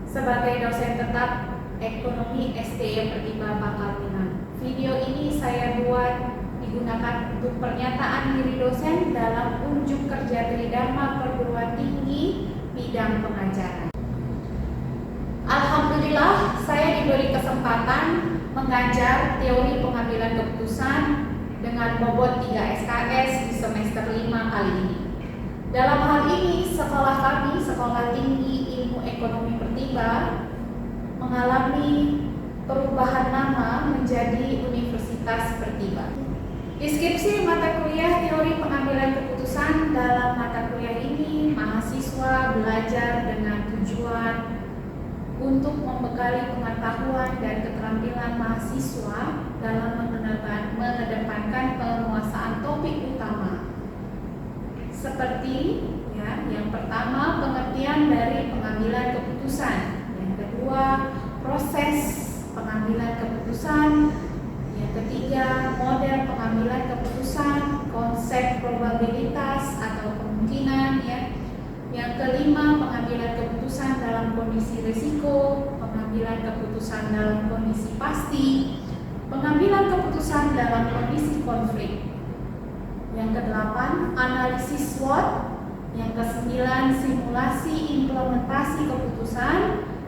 sebagai dosen tetap Ekonomi STM Pertiba Pangkal Pinang. Video ini saya buat digunakan untuk pernyataan diri dosen dalam unjuk kerja Tridharma Perguruan Tinggi bidang pengajaran. Alhamdulillah, saya diberi kesempatan mengajar teori pengambilan keputusan dengan bobot 3 SKS di semester 5 kali ini. Dalam hal ini, sekolah kami, Sekolah Tinggi Ilmu Ekonomi Pertiba, mengalami perubahan nama menjadi Universitas Pertiba. Deskripsi mata kuliah teori pengambilan keputusan. Dalam mata kuliah ini, mahasiswa belajar dengan tujuan untuk membekali pengetahuan dan keterampilan mahasiswa dalam mengedepankan penguasaan topik utama. Seperti yang pertama, pengertian dari pengambilan keputusan. Yang kedua, proses pengambilan keputusan. Yang ketiga, model pengambilan keputusan, konsep probabilitas atau kemungkinan. Yang kelima, pengambilan keputusan dalam kondisi risiko, pengambilan keputusan dalam kondisi pasti, pengambilan keputusan dalam kondisi konflik. Yang kedelapan, analisis SWOT. Yang kesembilan, simulasi implementasi keputusan.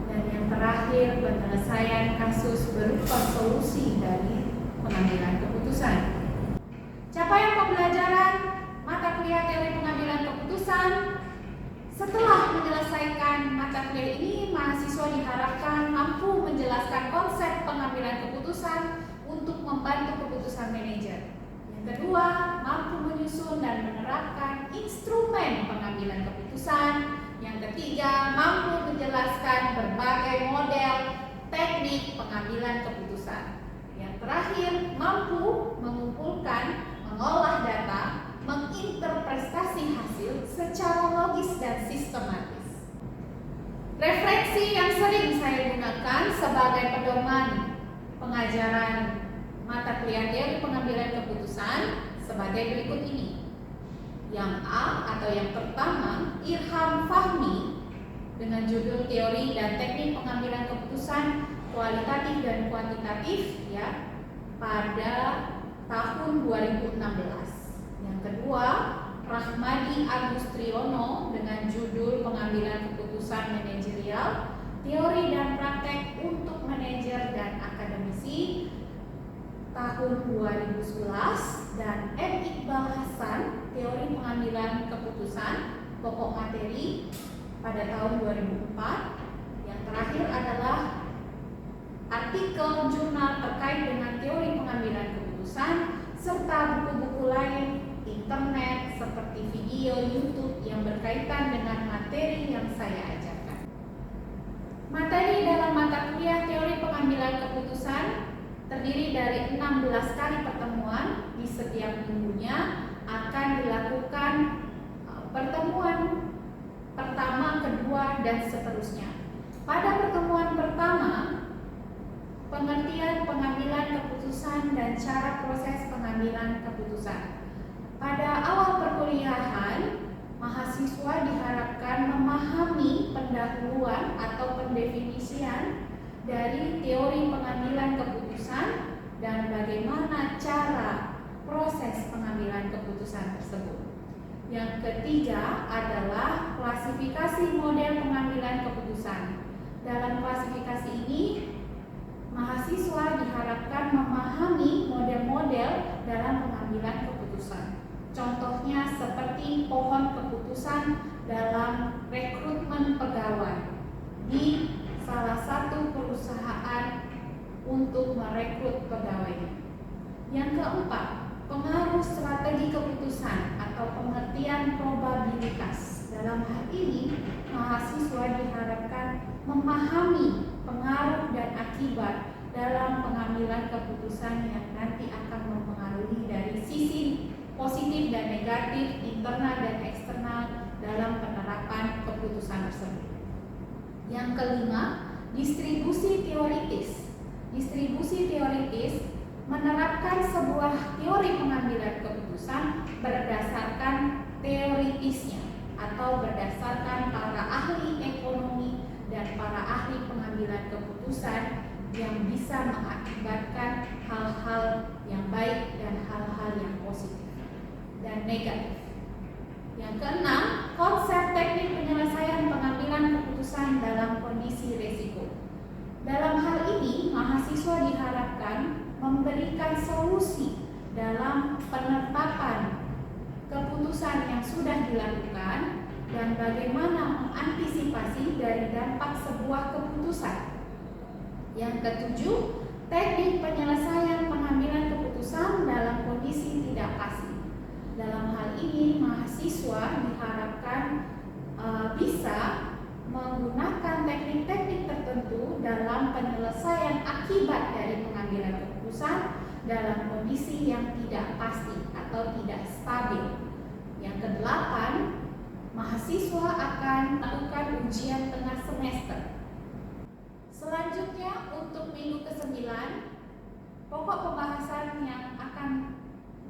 Dan yang terakhir, penyelesaian kasus berupa solusi dari pengambilan keputusan. Capaian pembelajaran mata kuliah teori pengambilan keputusan. Setelah menyelesaikan mata kuliah ini, mahasiswa diharapkan mampu menjelaskan konsep pengambilan keputusan untuk membantu keputusan manajer. Yang kedua, mampu menyusun dan menerapkan instrumen pengambilan keputusan. Yang ketiga, mampu menjelaskan berbagai model teknik pengambilan keputusan. Yang terakhir, mampu mengumpulkan, mengolah data, menginterpretasi hasil secara logis dan sistematis. Referensi yang sering saya gunakan sebagai pedoman pengajaran mata kuliah teori pengambilan keputusan sebagai berikut ini. Yang A atau yang pertama, Irham Fahmi dengan judul Teori dan Teknik Pengambilan Keputusan Kualitatif dan Kuantitatif pada tahun 2016. Yang kedua, Rahmadi Agustriono dengan judul Pengambilan Keputusan Manajerial, Teori dan Praktek untuk Manajer dan Akademisi tahun 2011, dan M. Iqbal Hasan, Teori Pengambilan Keputusan Pokok Materi pada tahun 2004. Yang terakhir adalah artikel jurnal terkait dengan teori pengambilan keputusan serta buku-buku lain internet seperti video YouTube yang berkaitan dengan materi yang saya ajarkan. Materi dalam mata kuliah teori pengambilan keputusan terdiri dari 16 kali pertemuan. Di setiap minggunya akan dilakukan pertemuan pertama, kedua, dan seterusnya. Pada pertemuan pertama, pengertian pengambilan keputusan dan cara proses pengambilan keputusan. Pada awal perkuliahan, mahasiswa diharapkan memahami pendahuluan atau pendefinisian dari teori pengambilan keputusan dan bagaimana cara proses pengambilan keputusan tersebut. Yang ketiga adalah klasifikasi model pengambilan keputusan. Dalam klasifikasi ini, mahasiswa diharapkan memahami model-model dalam pengambilan keputusan. Contohnya seperti pohon keputusan dalam rekrutmen pegawai di salah satu perusahaan untuk merekrut pegawai. Yang keempat, pengaruh strategi keputusan atau pengertian probabilitas. Dalam hal ini, mahasiswa diharapkan memahami pengaruh dan akibat dalam pengambilan keputusan yang nanti akan mempengaruhi dari sisi positif dan negatif, internal dan eksternal dalam penerapan keputusan tersebut. Yang kelima, distribusi teoritis. Distribusi teoritis menerapkan sebuah teori pengambilan keputusan berdasarkan teoritisnya atau berdasarkan para ahli ekonomi dan para ahli pengambilan keputusan yang bisa mengakibatkan hal-hal yang baik dan hal-hal yang positif dan negatif. Yang keenam, konsep teknik penyelesaian pengambilan keputusan dalam kondisi risiko. Dalam hal ini, mahasiswa diharapkan memberikan solusi dalam penetapan keputusan yang sudah dilakukan dan bagaimana mengantisipasi dari dampak sebuah keputusan. Yang ketujuh, teknik penyelesaian pengambilan keputusan dalam kondisi tidak pasti. Dalam hal ini, mahasiswa diharapkan bisa menggunakan teknik-teknik tertentu dalam penyelesaian akibat dari pengambilan keputusan dalam kondisi yang tidak pasti atau tidak stabil. Yang kedelapan, mahasiswa akan melakukan ujian tengah semester. Selanjutnya, untuk minggu ke-9, pokok pembahasan yang akan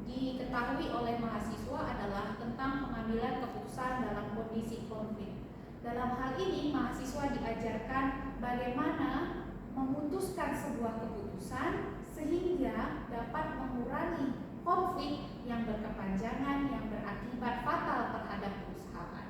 diketahui oleh mahasiswa adalah tentang pengambilan keputusan dalam kondisi konflik. Dalam hal ini, mahasiswa diajarkan bagaimana memutuskan sebuah keputusan sehingga dapat mengurangi konflik yang berkepanjangan yang berakibat fatal terhadap perusahaan.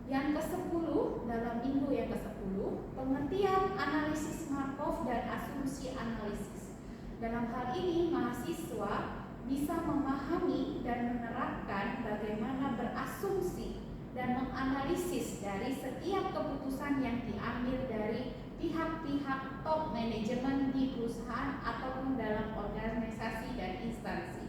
Yang ke-10, dalam minggu yang ke-10, pengertian analisis Markov dan asumsi analisis. Dalam hal ini, mahasiswa bisa memahami dan menerapkan bagaimana berasumsi dan menganalisis dari setiap keputusan yang diambil dari pihak-pihak top manajemen di perusahaan ataupun dalam organisasi dan instansi.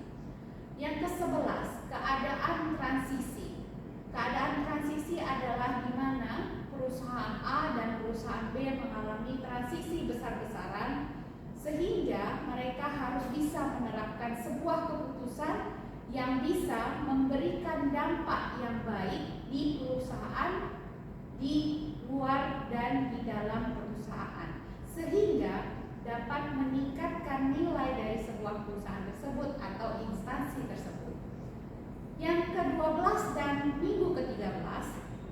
Yang ke-11, keadaan transisi. Keadaan transisi adalah di mana perusahaan A dan perusahaan B mengalami transisi besar-besaran sehingga mereka harus bisa menerapkan sebuah keputusan yang bisa memberikan dampak yang baik di perusahaan, di luar dan di dalam perusahaan, sehingga dapat meningkatkan nilai dari sebuah perusahaan tersebut atau instansi tersebut. Yang ke-12 dan minggu ke-13,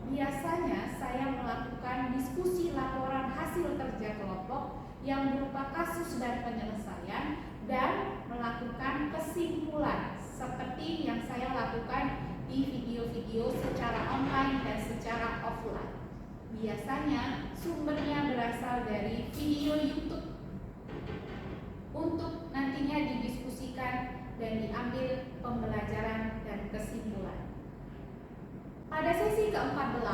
biasanya saya melakukan diskusi laporan hasil kerja kelompok yang berupa kasus dan penyelesaian dan melakukan kesimpulan seperti yang saya lakukan di video-video secara online dan secara offline. Biasanya sumbernya berasal dari video YouTube untuk nantinya didiskusikan dan diambil pembelajaran dan kesimpulan. Pada sesi ke-14,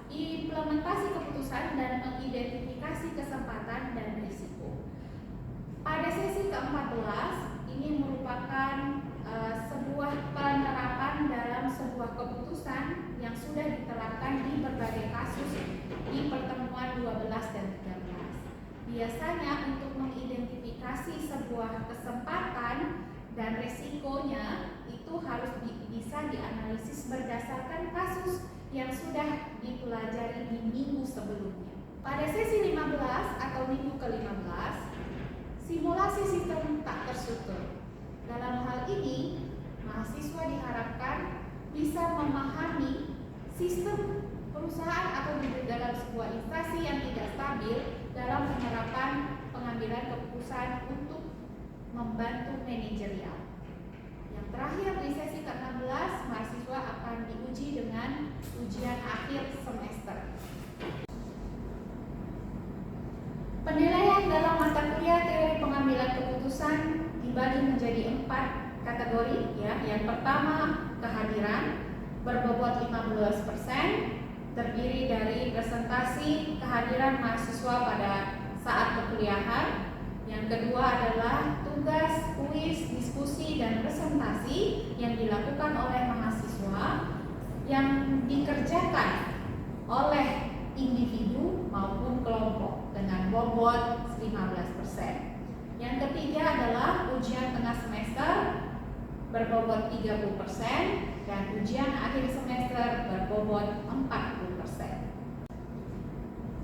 implementasi keputusan dan mengidentifikasi kesempatan dan risiko. Pada sesi ke-14, ini merupakan sebuah penerapan dalam sebuah keputusan yang sudah diterapkan di berbagai kasus di pertemuan 12 dan 13. Biasanya untuk mengidentifikasi sebuah kesempatan dan risikonya itu harus bisa dianalisis berdasarkan kasus yang sudah dipelajari di minggu sebelumnya. Pada sesi 15 atau minggu ke-15, simulasi sistem tak terstruktur. Dalam hal ini, mahasiswa diharapkan bisa memahami sistem perusahaan atau di dalam sebuah instansi yang tidak stabil dalam penerapan pengambilan keputusan untuk membantu manajerial. Yang terakhir di sesi ke-16, mahasiswa akan diuji dengan ujian akhir semester. Penilaian dalam mata kuliah teori pengambilan keputusan dibagi menjadi 4 kategori ya. Yang pertama, kehadiran berbobot 15%, terdiri dari presentasi kehadiran mahasiswa pada saat perkuliahan. Yang kedua adalah tugas, kuis, diskusi, dan presentasi yang dilakukan oleh mahasiswa yang dikerjakan oleh individu maupun kelompok dengan bobot 15%. Yang ketiga adalah ujian tengah semester berbobot 30% dan ujian akhir semester berbobot 40%.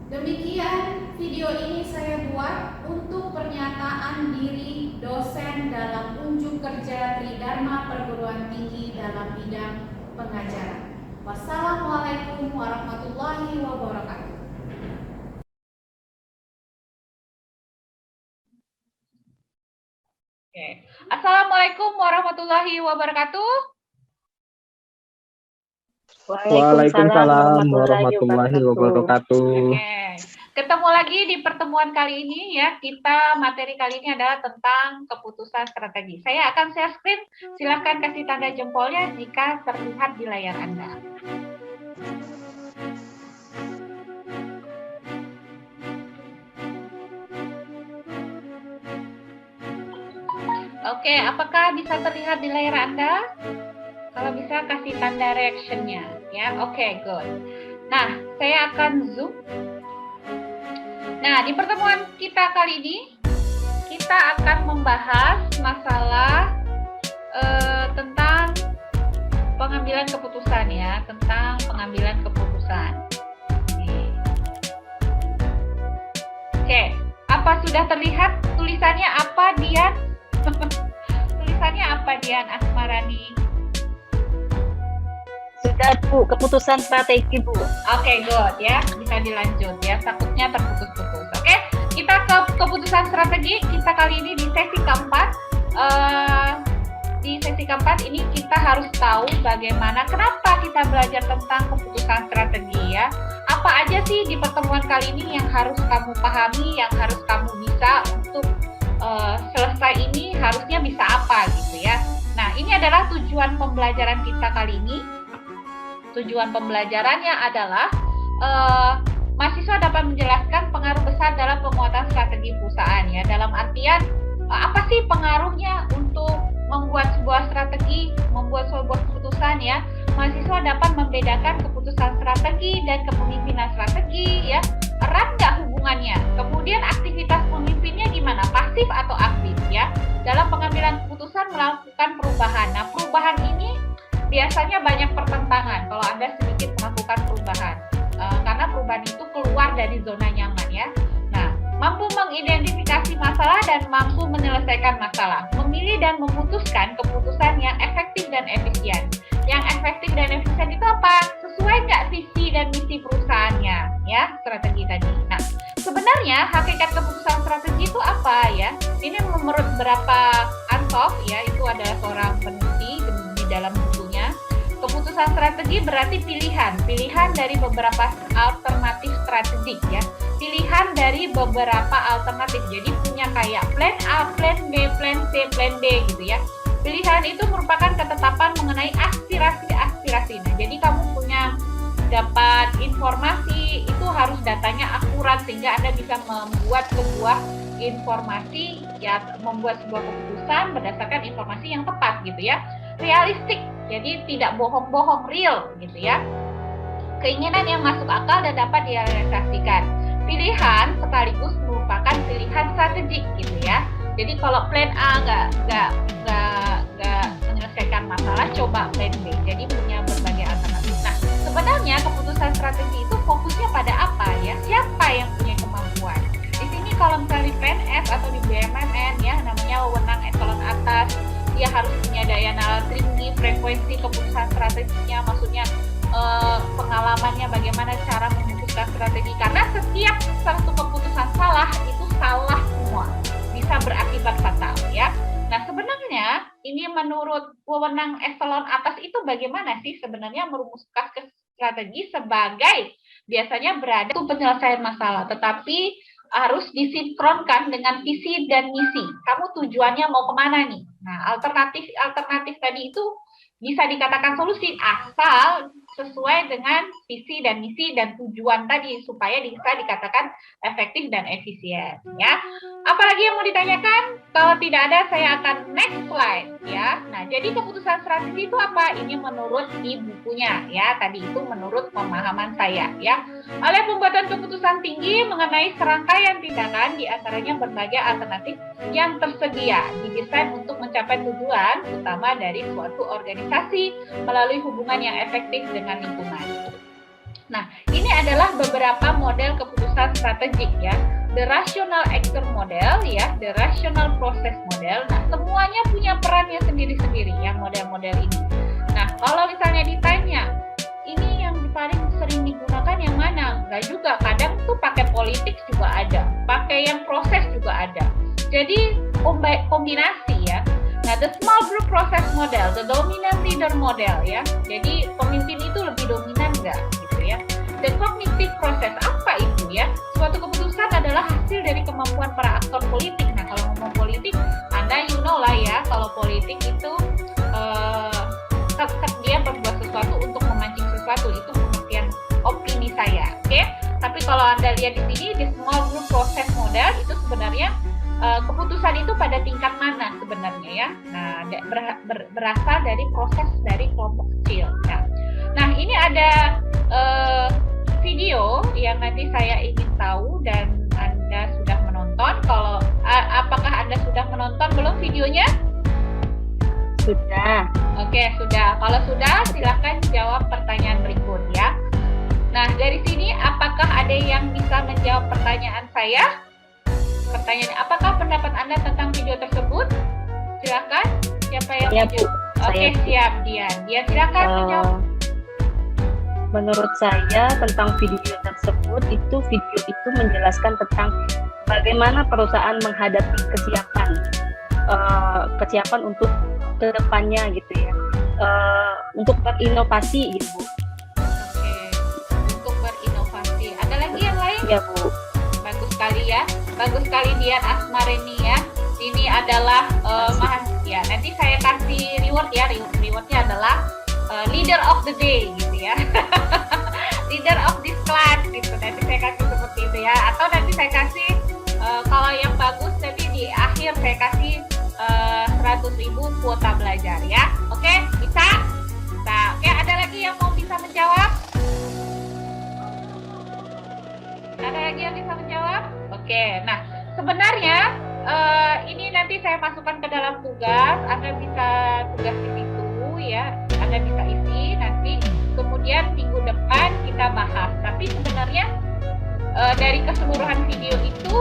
Demikian video ini saya buat untuk pernyataan diri dosen dalam unjuk kerja Tridharma Perguruan Tinggi dalam bidang pengajaran. Wassalamualaikum warahmatullahi wabarakatuh. Oke. Assalamualaikum warahmatullahi wabarakatuh. Waalaikumsalam warahmatullahi wabarakatuh. Oke. Ketemu lagi di pertemuan kali ini ya. Materi kali ini adalah tentang keputusan strategi. Saya akan share screen. Silahkan kasih tanda jempolnya jika terlihat di layar Anda. Oke, apakah bisa terlihat di layar Anda? Kalau bisa kasih tanda reaction-nya ya. Oke, good. Nah, saya akan zoom. Nah, di pertemuan kita kali ini kita akan membahas masalah tentang pengambilan keputusan ya, tentang pengambilan keputusan. Oke, apa sudah terlihat tulisannya apa, Dian? Tulisannya apa, Dian Asmarani? Sudah, Bu, keputusan strategi, Bu. Oke, good ya, bisa dilanjut ya, takutnya terputus-putus. Oke, kita ke keputusan strategi. Kita kali ini di sesi keempat. Di sesi keempat ini kita harus tahu bagaimana, kenapa kita belajar tentang keputusan strategi ya. Apa aja sih di pertemuan kali ini yang harus kamu pahami, yang harus kamu bisa untuk selesai ini harusnya bisa apa gitu ya. Nah, ini adalah tujuan pembelajaran kita kali ini. Tujuan pembelajarannya adalah mahasiswa dapat menjelaskan pengaruh besar dalam penguatan strategi perusahaan ya. Dalam artian apa sih pengaruhnya untuk membuat sebuah strategi, membuat sebuah keputusan ya. Mahasiswa dapat membedakan keputusan strategi dan kepemimpinan strategi ya. Erat nggak hubungannya? Kemudian aktivitas pemimpinnya gimana? Pasif atau aktif ya? Dalam pengambilan keputusan melakukan perubahan. Nah, perubahan ini biasanya banyak pertentangan kalau Anda sedikit melakukan perubahan. Karena perubahan itu keluar dari zona nyaman ya. Nah, mampu mengidentifikasi masalah dan mampu menyelesaikan masalah. Memilih dan memutuskan keputusan yang efektif dan efisien. Yang efektif dan efisien itu apa? Sesuai nggak visi dan misi perusahaannya ya, strategi tadi. Nah, sebenarnya hakikat keputusan strategi itu apa ya? Ini menurut beberapa Antoff ya, itu adalah seorang peneliti di dalam bukunya. Keputusan strategi berarti pilihan dari beberapa alternatif strategik ya. Pilihan dari beberapa alternatif. Jadi punya kayak plan A, plan B, plan C, plan D gitu ya. Pilihan itu merupakan ketetapan mengenai aspirasi-aspirasi. Nah, jadi kamu punya dapat informasi, itu harus datanya akurat sehingga Anda bisa membuat sebuah informasi ya, membuat sebuah keputusan berdasarkan informasi yang tepat gitu ya. Realistik, jadi tidak bohong-bohong, real gitu ya. Keinginan yang masuk akal dan dapat direalisasikan. Pilihan sekaligus merupakan pilihan strategik gitu ya. Jadi kalau plan A nggak menyelesaikan masalah, coba plan B. Jadi punya berbagai alternatif. Nah, sebenarnya keputusan strategi itu fokusnya pada apa ya? Siapa yang punya kemampuan? Di sini kalau misalnya di PNS atau di BUMN ya, namanya wewenang eselon atas, dia harus punya daya nalar tinggi, frekuensi keputusan strateginya, maksudnya pengalamannya bagaimana cara memutuskan strategi. Karena setiap satu keputusan salah itu salah semua, bisa berakibat fatal ya. Nah, sebenarnya ini menurut wewenang eselon atas itu bagaimana sih sebenarnya merumuskan strategi sebagai biasanya berada untuk penyelesaian masalah, tetapi harus disinkronkan dengan visi dan misi. Kamu tujuannya mau kemana nih? Nah, alternatif tadi itu bisa dikatakan solusi asal sesuai dengan visi dan misi dan tujuan tadi supaya bisa dikatakan efektif dan efisien ya. Apalagi yang mau ditanyakan? Kalau tidak ada, saya akan next slide ya. Nah, jadi keputusan strategi itu apa? Ini menurut di bukunya ya. Tadi itu menurut pemahaman saya ya. Oleh pembuatan keputusan tinggi mengenai serangkaian tindakan, diantaranya berbagai alternatif yang tersedia didesain untuk mencapai tujuan utama dari suatu organisasi melalui hubungan yang efektif dengan lingkungan. Nah, ini adalah beberapa model keputusan strategik ya. The rational actor model ya, the rational process model. Nah, semuanya punya perannya sendiri-sendiri yang model-model ini. Nah, kalau misalnya ditanya, ini yang paling sering digunakan yang mana? Enggak juga, kadang tuh pakai politik juga ada, pakai yang proses juga ada. Jadi kombinasi ya. Nah, the small group process model, the dominant leader model ya. Jadi pemimpin itu lebih dominan nggak gitu ya. The cognitive process, apa itu ya? Suatu keputusan adalah hasil dari kemampuan para aktor politik. Nah, kalau ngomong politik, Anda lah ya, kalau politik itu dia berbuat sesuatu untuk memancing sesuatu, itu pengertian opini saya, oke? Tapi kalau Anda lihat di sini, the small group process model itu sebenarnya keputusan itu pada tingkat mana sebenarnya ya? Nah, berasal dari proses dari kelompok kecil. Nah, ini ada video yang nanti saya ingin tahu dan Anda sudah menonton. Kalau apakah Anda sudah menonton belum videonya? Sudah. Oke, sudah. Kalau sudah, silakan jawab pertanyaan berikut ya. Nah, dari sini apakah ada yang bisa menjawab pertanyaan saya? Pertanyaan, apakah pendapat Anda tentang video tersebut? Silakan. Siapa yang Ya, menjawab? Bu. Oke, siap, Dian. Dian, silakan menjawab. Menurut saya tentang video tersebut, video itu menjelaskan tentang bagaimana perusahaan menghadapi kesiapan untuk kedepannya gitu ya, untuk berinovasi gitu. Oke, untuk berinovasi. Ada lagi yang lain? Ya Bu. Bagus sekali ya, bagus sekali Dian Asmareni ya. Ini adalah ya. Nanti saya kasih reward ya. Rewardnya adalah leader of the day gitu ya. Leader of this class gitu. Nanti saya kasih seperti itu ya. Atau nanti saya kasih kalau yang bagus nanti di akhir saya kasih 100.000 kuota belajar ya. Oke, bisa? Nah, oke, ada lagi yang mau bisa menjawab? Ada lagi yang bisa menjawab? Oke, nah sebenarnya ini nanti saya masukkan ke dalam tugas. Anda bisa tugas di situ ya. Anda bisa isi nanti. Kemudian minggu depan kita bahas. Tapi sebenarnya dari keseluruhan video itu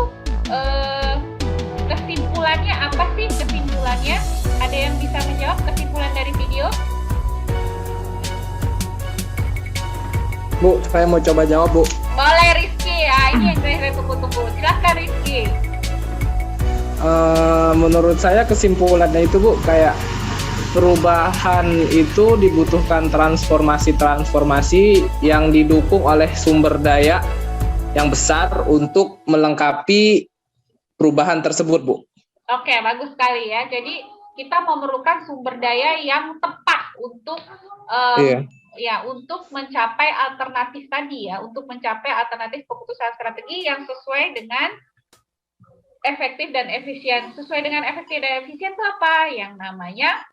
kesimpulannya apa sih? Kesimpulannya ada yang bisa menjawab kesimpulan dari video? Bu, saya mau coba jawab, Bu. Boleh Rizky ya, ini yang saya tunggu-tunggu. Silahkan Rizky. Menurut saya kesimpulannya itu, Bu, kayak perubahan itu dibutuhkan transformasi yang didukung oleh sumber daya yang besar untuk melengkapi perubahan tersebut, Bu. Oke, bagus sekali ya. Jadi kita memerlukan sumber daya yang tepat untuk ya untuk mencapai alternatif tadi ya, untuk mencapai alternatif keputusan strategi yang sesuai dengan efektif dan efisien. Sesuai dengan efektif dan efisien itu apa? Yang namanya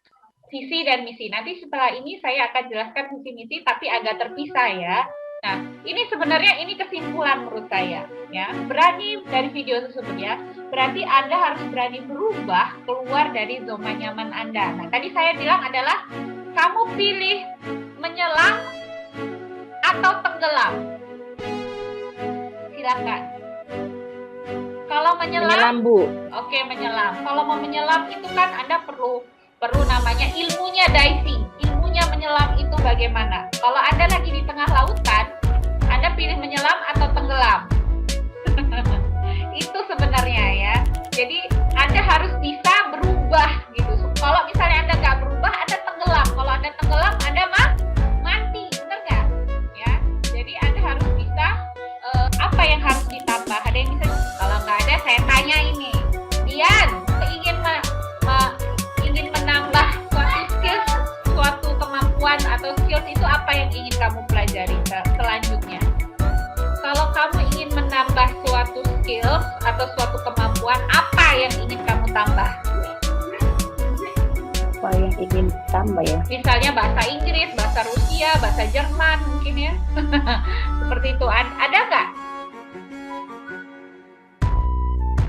visi dan misi. Nanti setelah ini saya akan jelaskan visi misi tapi agak terpisah ya. Nah, ini sebenarnya ini kesimpulan menurut saya ya. Berani dari video tersebut ya. Berarti Anda harus berani berubah keluar dari zona nyaman Anda. Nah, tadi saya bilang adalah kamu pilih menyelam atau tenggelam. Silakan. Kalau menyelam, Bu. Oke, menyelam. Kalau mau menyelam itu kan Anda perlu namanya ilmunya diving. Ilmunya menyelam itu bagaimana? Kalau Anda lagi di tengah lautan, Anda pilih menyelam atau tenggelam? Itu sebenarnya ya. Jadi Anda harus bisa berubah gitu. Kalau misalnya Anda nggak berubah, Anda tenggelam. Kalau Anda tenggelam, Anda mati, benar nggak? Ya. Jadi Anda harus bisa apa yang harus ditambah? Ada yang bisa? Kalau nggak ada, saya tanya ini, Dian, ingin menambah suatu skills, suatu kemampuan atau skills itu apa yang ingin kamu pelajari selanjutnya? Kalau kamu ingin menambah suatu skills atau suatu kemampuan, apa yang ingin kamu tambah? Apa yang ingin tambah ya? Misalnya bahasa Inggris, bahasa Rusia, bahasa Jerman mungkin ya. Seperti itu. Ada nggak?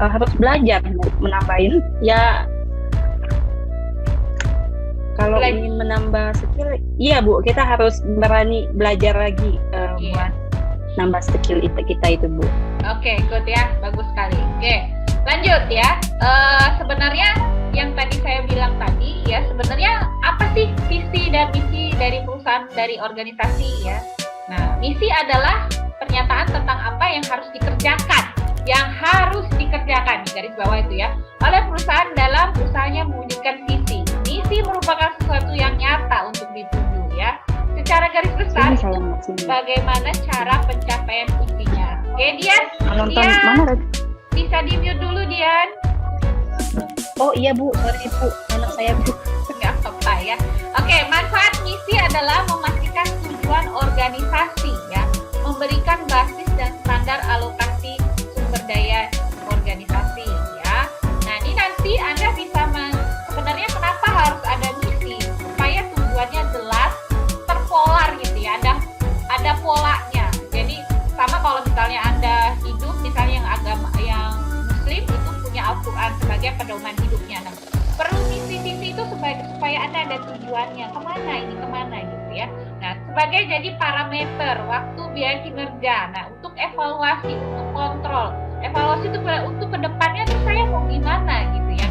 Harus belajar menambahin. Ya, kalau ingin menambah skill, iya Bu, kita harus berani belajar lagi buat nambah skill kita itu Bu. Oke, good ya, bagus sekali. Oke, lanjut ya. Sebenarnya yang tadi saya bilang tadi ya, sebenarnya apa sih visi dan misi dari perusahaan, dari organisasi ya? Nah, misi adalah pernyataan tentang apa yang harus dikerjakan, di garis bawah itu ya, oleh perusahaan dalam usahanya mewujudkan visi. visi merupakan sesuatu yang nyata untuk dituju ya. Secara garis besar itu bagaimana cara pencapaian visinya. Oke, Dian. Nonton Dian, mana? bisa di-mute dulu, Dian. Oh iya Bu, sorry Bu, anak saya Bu. Nggak apa-apa ya. Oke, manfaat misi adalah memastikan tujuan organisasi ya, memberikan basis dan standar alokasi sumber daya organisasi ya. Nah, ini nanti Anda bisa sebenarnya kenapa harus ada misi supaya tujuannya jelas, terpolar gitu ya. Ada polanya. Jadi sama kalau misalnya Anda hidup misalnya yang agama yang Muslim itu punya Al-Quran sebagai pedoman hidupnya. Nah, perlu misi-misi itu supaya Anda ada tujuannya kemana gitu ya. Nah, sebagai jadi parameter waktu, biaya, kinerja. Nah, untuk evaluasi, untuk kontrol. Evaluasi itu untuk kedepannya tuh saya mau gimana gitu ya.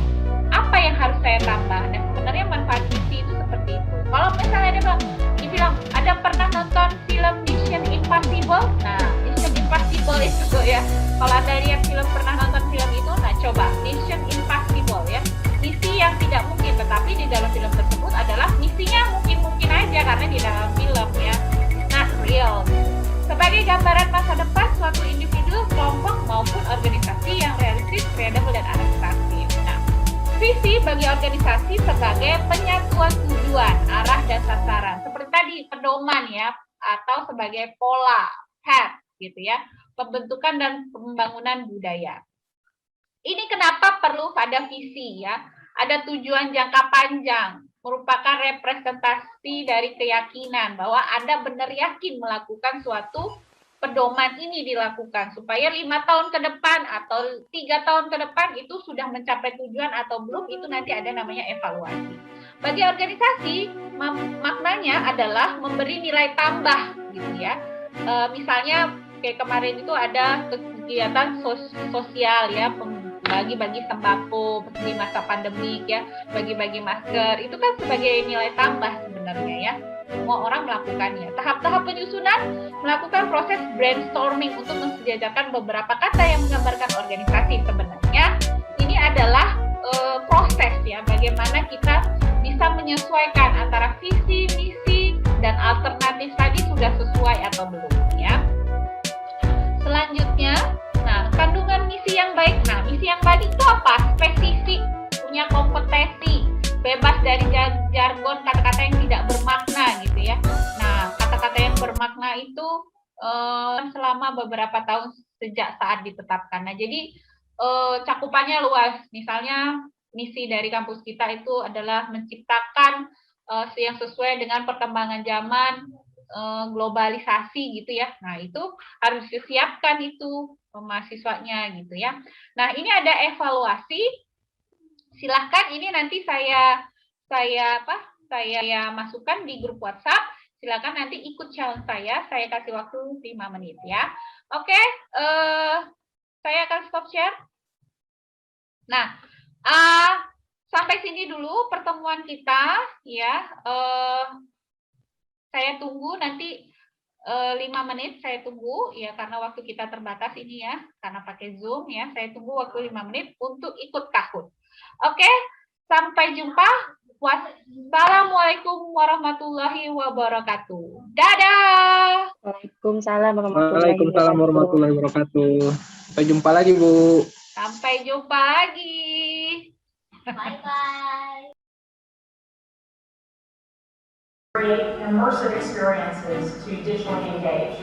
Apa yang harus saya tambah? Nah, sebenarnya manfaat misi itu seperti itu. Kalau misalnya dia bilang, ada pernah nonton film Mission Impossible? Nah, Mission Impossible itu ya. Kalau Anda lihat pernah nonton film itu, nah coba Mission Impossible ya. Misi yang tidak mungkin, tetapi di dalam film tersebut adalah misinya mungkin-mungkin aja karena di dalam film ya. Not real. Sebagai gambaran masa depan suatu individu, kelompok maupun organisasi yang realistis, kredibel dan adaptatif. Nah, visi bagi organisasi sebagai penyatuan tujuan, arah dan sasaran. Seperti tadi pedoman ya, atau sebagai pola, path gitu ya. Pembentukan dan pembangunan budaya. Ini kenapa perlu ada visi ya. Ada tujuan jangka panjang, merupakan representasi dari keyakinan bahwa Anda benar yakin melakukan suatu pedoman ini dilakukan supaya 5 tahun ke depan atau 3 tahun ke depan itu sudah mencapai tujuan atau belum, itu nanti ada namanya evaluasi. Bagi organisasi maknanya adalah memberi nilai tambah gitu ya. Misalnya kayak kemarin itu ada kegiatan sosial ya, bagi-bagi sembako di masa pandemik ya, bagi-bagi masker, itu kan sebagai nilai tambah sebenarnya ya. Semua orang melakukannya. Tahap-tahap penyusunan melakukan proses brainstorming untuk mensejajarkan beberapa kata yang menggambarkan organisasi. Sebenarnya ini adalah proses ya, bagaimana kita bisa menyesuaikan antara visi, misi, dan alternatif tadi sudah sesuai atau belum ya. Selanjutnya, nah, kandungan misi yang baik. Nah, misi yang baik itu apa? Spesifik, punya kompetensi, bebas dari jargon kata-kata yang tidak bermakna gitu ya. Nah, kata-kata yang bermakna itu selama beberapa tahun sejak saat ditetapkan. Nah, jadi cakupannya luas. Misalnya misi dari kampus kita itu adalah menciptakan yang sesuai dengan perkembangan zaman, globalisasi gitu ya. Nah, itu harus disiapkan itu mahasiswanya gitu ya. Nah, ini ada evaluasi. Silahkan ini nanti saya masukkan di grup WhatsApp. Silahkan nanti ikut challenge saya kasih waktu 5 menit ya. Oke, saya akan stop share. Nah, sampai sini dulu pertemuan kita ya. Saya tunggu nanti 5 menit, saya tunggu ya karena waktu kita terbatas ini ya, karena pakai Zoom ya. Saya tunggu waktu 5 menit untuk ikut Kahoot. Oke, sampai jumpa. Wassalamualaikum warahmatullahi wabarakatuh. Dadah. Waalaikumsalam Waalaikumsalam warahmatullahi wabarakatuh. Sampai jumpa lagi, Bu. Sampai jumpa lagi. Bye-bye. Create immersive experiences to digitally engage.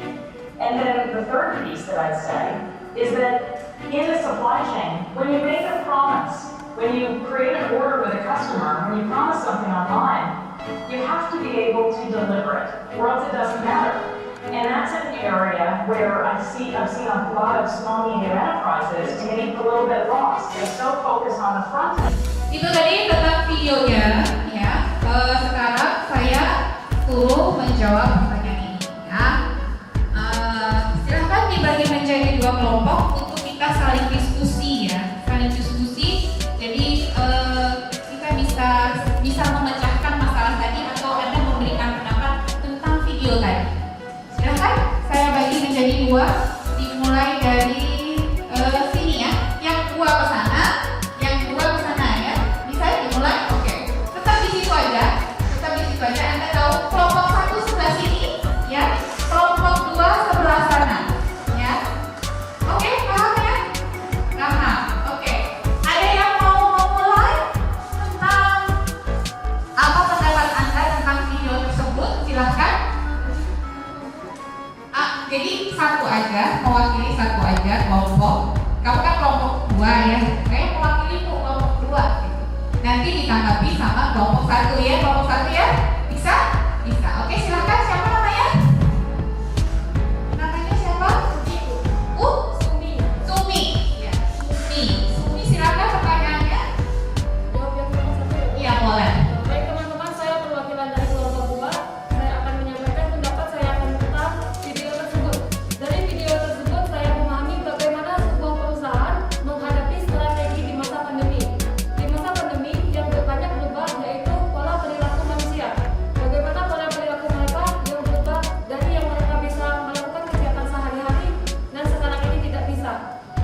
And then the third piece that I'd say is that in the supply chain, when you make a promise, when you create an order with a customer, when you promise something online, you have to be able to deliver it, or else it doesn't matter. And that's an area where I've seen a lot of small medium enterprises getting a little bit lost. They're so focused on the front end. Itu tadi tentang videonya ya. Sekarang saya suruh menjawab pertanyaan ini ya. Silahkan dibagi menjadi 2 kelompok untuk kita saling diskusi ya. Saling diskusi. Jadi kita bisa memecahkan masalah tadi atau Anda memberikan pendapat tentang video tadi. Silahkan saya bagi menjadi 2. Dimulai dari sini ya. Yang 2 ke sana, yang 2 ke sana ya. Bisa dimulai? Oke. Tetap di situ aja, mewakili satu aja kelompok. Kamu kan kelompok 2 ya, saya mewakili kelompok 2 gitu. Nanti ditanggapi sama kelompok 1 ya, kelompok 1 ya, bisa? Bisa. Oke, silakan. Siapa namanya? Namanya siapa? Sumi. Sumi. Ya, Sumi. Sumi, silakan pertanyaannya. Jawab yang nomor 1 ya. Iya, boleh. Baik teman-teman, saya perwakilan dari kelompok 2. Saya akan menyampaikan pendapat saya tentang video tersebut. Dari video tersebut saya memahami bagaimana sebuah perusahaan menghadapi strategi di masa pandemi. Di masa pandemi yang banyak berubah yaitu pola perilaku manusia. Bagaimana pola perilaku mereka yang berubah dari yang mereka bisa melakukan kegiatan sehari-hari dan sekarang ini tidak bisa.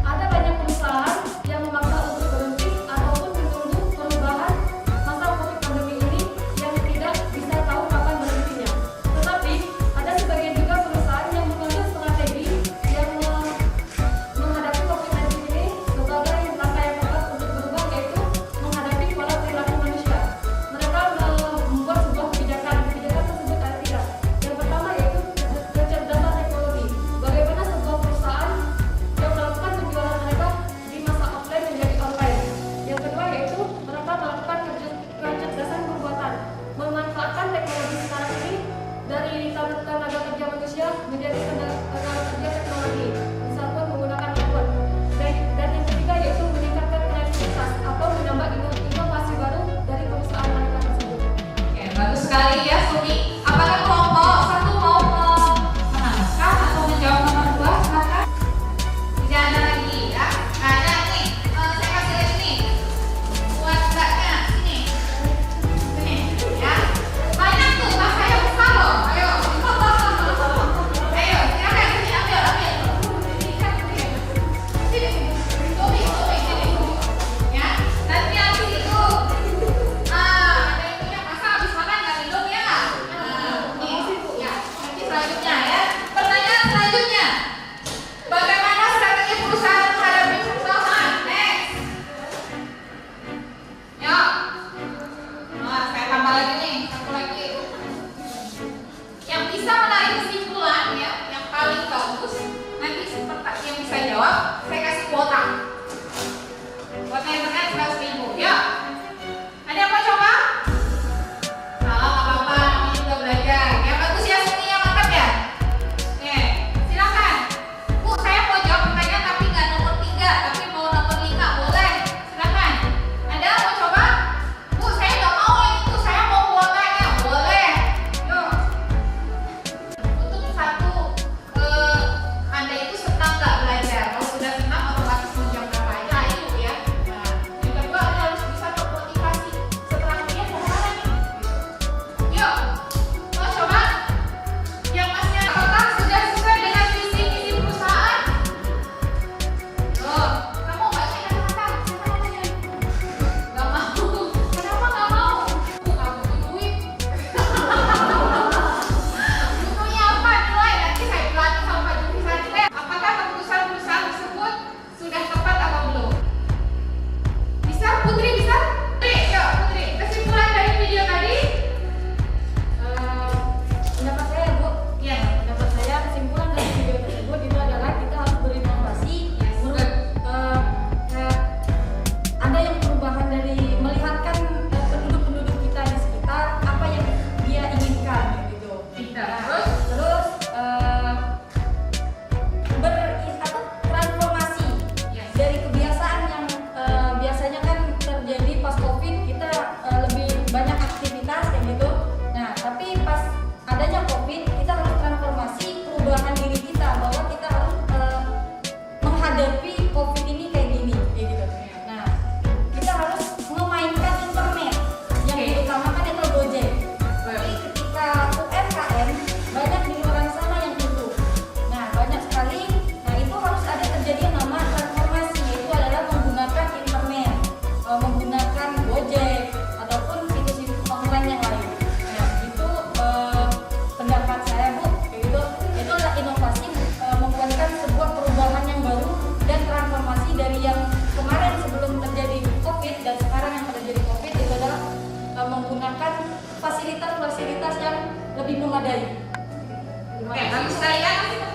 Ada banyak perusahaan yang memaksa untuk berhenti ataupun menunggu perubahan masa COVID pandemi ini yang tidak bisa tahu kapan berhentinya. Tetapi ada sebagian juga perusahaan yang mengambil strategi yang menghadapi COVID-19 ini sebagai langkah yang tepat untuk berubah, yaitu menghadapi pola perilaku manusia. Mereka membuat sebuah kebijakan tersebut ada 3. Yang pertama yaitu kecerdasan teknologi. Bagaimana sebuah perusahaan yang melakukan penjualan mereka di masa offline menjadi online. Yang kedua yaitu mereka melakukan kecerdasan perbuatan, memanfaatkan teknologi sekarang ini dari tenaga kerja manusia menjadi tenaga kerja teknologi, misalkan menggunakan robot. Dan yang ketiga yaitu meningkatkan kreativitas atau menambah inovasi baru dari perusahaan mereka tersebut. Oke, bagus sekali ya Sumi. Apakah kelompok 1 mau menambahkan atau menjawab nomor 2? Silakan. Tidak ada lagi ya. Nggak ada nih. Saya kasih lagi nih. Buat mbaknya sini. Sini ya. Banyak tuh, tas saya besar loh. Ayo. Ayo, silakan sini ambil. Sini. Sumi, sini. Ya. Nanti habis itu ada itunya, masa habis makan nggak minum ya? Nih, ya. Nanti selanjutnya ya. Pertanyaan selanjutnya. Bagaimana strategi perusahaan menghadapi perubahan? Next. Ya. Saya tambah lagi nih, satu lagi. Yang bisa menarik kesimpulan ya, yang paling bagus. Nanti seperti yang bisa jawab, saya kasih kuota. Kuota internet 100.000. Ya. Ada yang mau coba? Salah, nggak apa-apa. Namanya juga belajar. Yang bagus ya, Sumi, yang mantap ya. Oke, silakan. Bu, saya mau jawab pertanyaan tapi nggak nomor 3, tapi mau nomor 5, boleh? Silakan. Ada yang mau coba? Bu, saya nggak mau yang itu, saya mau kuotanya, boleh? Yuk. Untuk 1, Anda itu senang nggak belajar? Kalau sudah senang, otomatis mau jam berapa aja itu ya. Nah, yang kedua Anda harus bisa termotivasi. Setelah kuliah mau kemana nih? Yuk, mau coba? Yang masnya apakah sudah sesuai dengan visi misi perusahaan? Loh, kamu baca kata-kata, siapa namanya? Gak mau. Kenapa gak mau? Kamu butuh duit. Butuhnya apa? Nilai nanti saya bilangin sama Pak Jufri. Apakah keputusan perusahaan tersebut sudah tepat atau belum? Bisa? Putri bisa? Putri, yuk Putri. Kesimpulan dari video tadi? Pendapat saya Bu, Iya. pendapat saya kesimpulan dari video tersebut itu adalah kita harus berinovasi. Yes, Menurut ada yang perubahan dari melihatkan penduduk-penduduk kita di sekitar apa yang dia inginkan gitu. Pintar. Nah, terus transformasi Yes. dari kebiasaan yang biasanya kan terjadi pas COVID, kita lebih banyak aktivitas kayak gitu. Nah, tapi pas adanya COVID, kita harus transformasi perubahan diri kita bahwa kita harus menghadapi COVID ini kayak gini, kayak gitu. Nah, kita harus memainkan internet yang Oke. diutamakan itu Gojek. Jadi ketika UMKM banyak di luar sana yang butuh. Nah, banyak sekali. Nah, itu harus ada terjadi yang nama transformasi, yaitu adalah menggunakan internet, menggunakan Gojek ataupun situs-situs online yang lain. Nah, itu pendapat saya Bu. Kayak gitu. Itu adalah inovasi, membuatkan sebuah perubahan yang baru dan transformasi dari yang kemarin sebelum terjadi COVID dan sekarang yang terjadi COVID itu adalah menggunakan fasilitas-fasilitas yang lebih memadai. Terima Oke, kasih. bagus sekali ya. Kasih tepuk